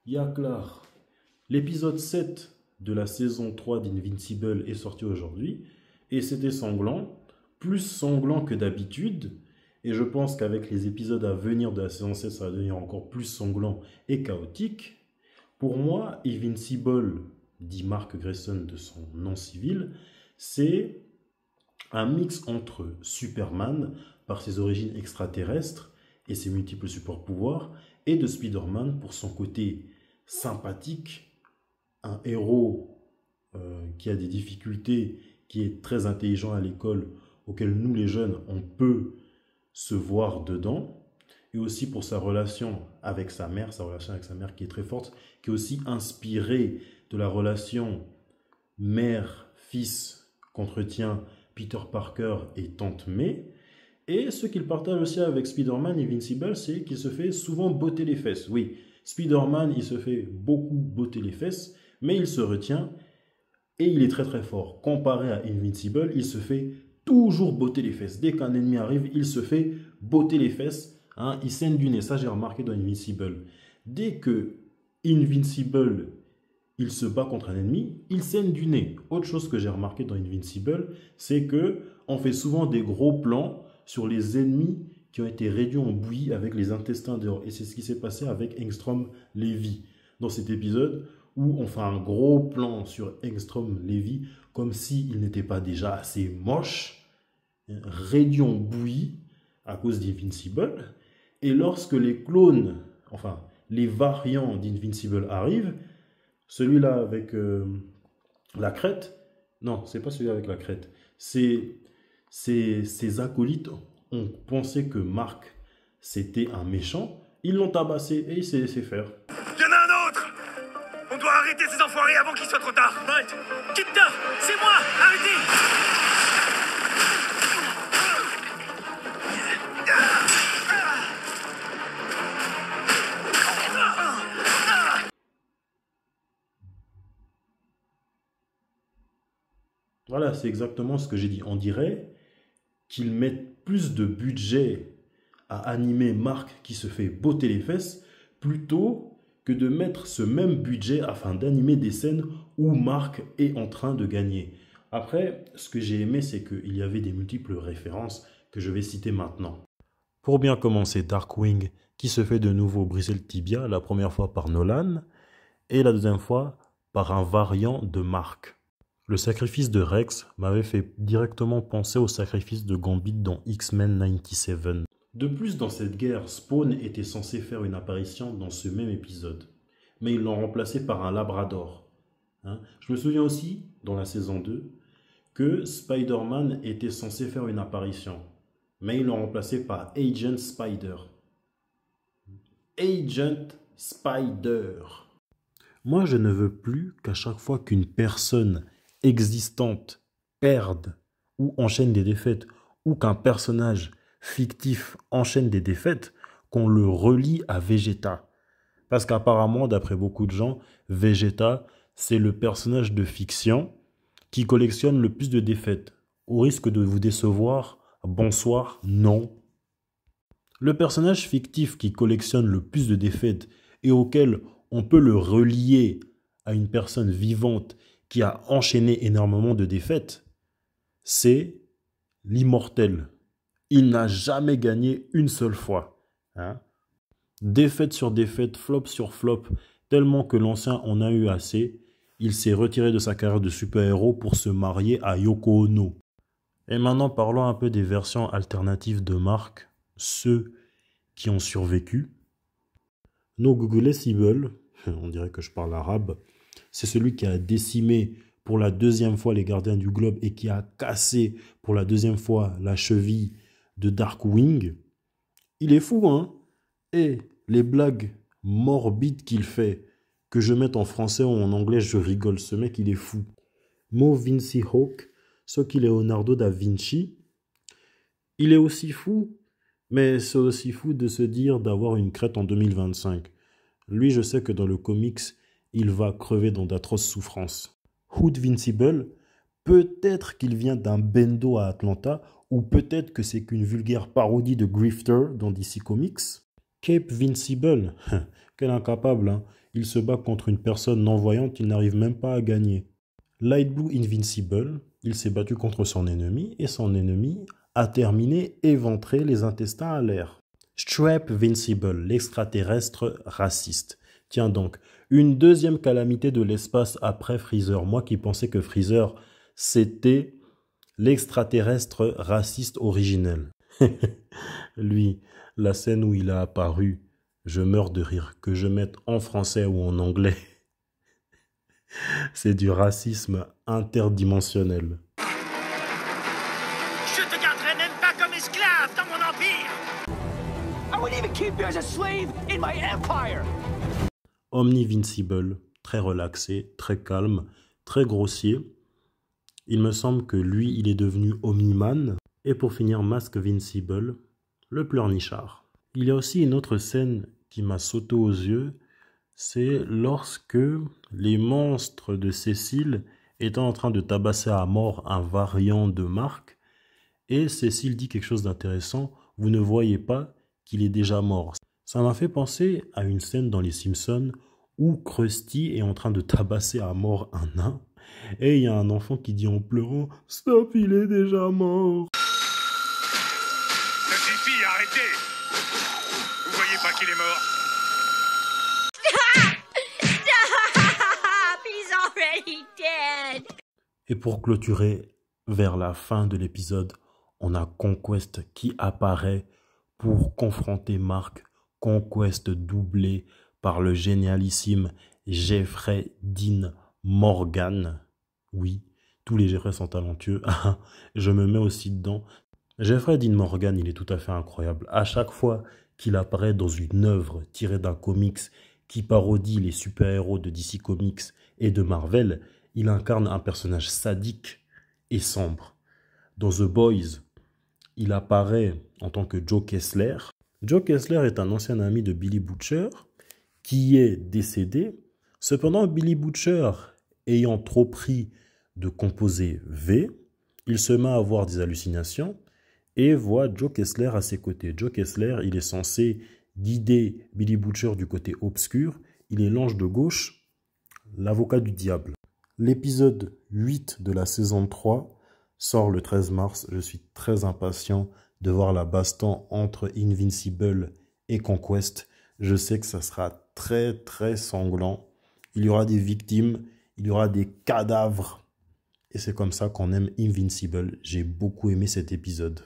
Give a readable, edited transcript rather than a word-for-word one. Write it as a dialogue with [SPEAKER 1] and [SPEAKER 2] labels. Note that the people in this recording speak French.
[SPEAKER 1] Yaklar. L'épisode 7 de la saison 3 d'Invincible est sorti aujourd'hui et c'était sanglant, plus sanglant que d'habitude. Et je pense qu'avec les épisodes à venir de la saison 7, ça va devenir encore plus sanglant et chaotique. Pour moi, Invincible, dit Mark Grayson de son nom civil, c'est un mix entre Superman, par ses origines extraterrestres et ses multiples super-pouvoirs, et de Spider-Man pour son côté sympathique, un héros qui a des difficultés, qui est très intelligent à l'école, auquel nous les jeunes, on peut se voir dedans, et aussi pour sa relation avec sa mère qui est très forte, qui est aussi inspirée de la relation mère-fils qu'entretient Peter Parker et Tante May. Et ce qu'il partage aussi avec Spider-Man Invincible, c'est qu'il se fait souvent botter les fesses. Oui, Spider-Man, il se fait beaucoup botter les fesses, mais il se retient et il est très très fort. Comparé à Invincible, il se fait toujours botter les fesses. Dès qu'un ennemi arrive, il se fait botter les fesses. Hein, il saigne du nez. Ça, j'ai remarqué dans Invincible. Dès que Invincible, il se bat contre un ennemi, il saigne du nez. Autre chose que j'ai remarqué dans Invincible, c'est que on fait souvent des gros plans sur les ennemis qui ont été réduits en bouillie avec les intestins dehors. Et c'est ce qui s'est passé avec Engstrom Levy dans cet épisode où on fait un gros plan sur Engstrom Levy comme s'il n'était pas déjà assez moche, réduit en bouillie à cause d'Invincible. Et lorsque les clones, enfin les variants d'Invincible arrivent, celui-là avec la crête, non, c'est pas celui avec la crête, ses acolytes ont pensé que Mark c'était un méchant, ils l'ont tabassé et il s'est laissé faire.
[SPEAKER 2] Il y en a un autre! On doit arrêter ces enfoirés avant qu'il soit trop tard! Right! Kipta! C'est moi! Arrêtez!
[SPEAKER 1] Voilà, c'est exactement ce que j'ai dit. On dirait qu'ils mettent plus de budget à animer Mark qui se fait botter les fesses plutôt que de mettre ce même budget afin d'animer des scènes où Mark est en train de gagner. Après, ce que j'ai aimé, c'est qu'il y avait des multiples références que je vais citer maintenant. Pour bien commencer, Darkwing qui se fait de nouveau briser le tibia, la première fois par Nolan et la deuxième fois par un variant de Mark. Le sacrifice de Rex m'avait fait directement penser au sacrifice de Gambit dans X-Men 97. De plus, dans cette guerre, Spawn était censé faire une apparition dans ce même épisode. Mais ils l'ont remplacé par un Labrador. Je me souviens aussi, dans la saison 2, que Spider-Man était censé faire une apparition. Mais ils l'ont remplacé par Agent Spider. Agent Spider. Moi, je ne veux plus qu'à chaque fois qu'une personne existante perde ou enchaîne des défaites, ou qu'un personnage fictif enchaîne des défaites, qu'on le relie à Vegeta. Parce qu'apparemment, d'après beaucoup de gens, Vegeta, c'est le personnage de fiction qui collectionne le plus de défaites. Au risque de vous décevoir, bonsoir, non. Le personnage fictif qui collectionne le plus de défaites et auquel on peut le relier à une personne vivante qui a enchaîné énormément de défaites, c'est l'immortel. Il n'a jamais gagné une seule fois. Défaite sur défaite, flop sur flop, tellement que l'ancien en a eu assez, il s'est retiré de sa carrière de super-héros pour se marier à Yoko Ono. Et maintenant, parlons un peu des versions alternatives de Mark, ceux qui ont survécu. No Google Sibyl, on dirait que je parle arabe, c'est celui qui a décimé pour la deuxième fois les gardiens du globe et qui a cassé pour la deuxième fois la cheville de Darkwing. Il est fou, hein? Et les blagues morbides qu'il fait, que je mette en français ou en anglais, je rigole. Ce mec, il est fou. Mo Vinci Hawk, ce qui est Leonardo da Vinci, il est aussi fou, mais c'est aussi fou de se dire d'avoir une crête en 2025. Lui, je sais que dans le comics, il va crever dans d'atroces souffrances. Hood Vincible, peut-être qu'il vient d'un bendo à Atlanta, ou peut-être que c'est qu'une vulgaire parodie de Grifter dans DC Comics. Cape Vincible, quel incapable, hein. il se bat contre une personne non-voyante, il n'arrive même pas à gagner. Light Blue Invincible, il s'est battu contre son ennemi et son ennemi a terminé éventré les intestins à l'air. Strap Vincible, l'extraterrestre raciste. Tiens donc, une deuxième calamité de l'espace après Freezer. Moi qui pensais que Freezer, c'était l'extraterrestre raciste originel. Lui, la scène où il a apparu, je meurs de rire, que je mette en français ou en anglais. C'est du racisme interdimensionnel.
[SPEAKER 2] Je te garderai même pas comme esclave dans mon empire. I wouldn't even keep you as a slave in my empire.
[SPEAKER 1] Omnivincible, très relaxé, très calme, très grossier. Il me semble que lui, il est devenu Omniman. Et pour finir, Mask Vincible, le pleurnichard. Il y a aussi une autre scène qui m'a sauté aux yeux, c'est lorsque les monstres de Cécile étaient en train de tabasser à mort un variant de Mark, et Cécile dit quelque chose d'intéressant, vous ne voyez pas qu'il est déjà mort. Ça m'a fait penser à une scène dans Les Simpsons où Krusty est en train de tabasser à mort un nain, et il y a un enfant qui dit en pleurant « Stop, il est déjà mort !»
[SPEAKER 2] Ça suffit, arrêtez. Vous voyez pas qu'il est mort?
[SPEAKER 3] He's already dead.
[SPEAKER 1] Et pour clôturer, vers la fin de l'épisode, on a Conquest qui apparaît pour confronter Mark. Conquest doublé par le génialissime Jeffrey Dean Morgan. Oui, tous les Jeffrey sont talentueux. Je me mets aussi dedans. Jeffrey Dean Morgan, il est tout à fait incroyable. À chaque fois qu'il apparaît dans une œuvre tirée d'un comics qui parodie les super-héros de DC Comics et de Marvel, il incarne un personnage sadique et sombre. Dans The Boys, il apparaît en tant que Joe Kessler. Joe Kessler est un ancien ami de Billy Butcher qui est décédé. Cependant, Billy Butcher, ayant trop pris de composés V, il se met à avoir des hallucinations et voit Joe Kessler à ses côtés. Joe Kessler, il est censé guider Billy Butcher du côté obscur. Il est l'ange de gauche, l'avocat du diable. L'épisode 8 de la saison 3 sort le 13 mars. Je suis très impatient de voir la baston entre Invincible et Conquest. Je sais que ça sera très très sanglant. Il y aura des victimes, il y aura des cadavres. Et c'est comme ça qu'on aime Invincible. J'ai beaucoup aimé cet épisode.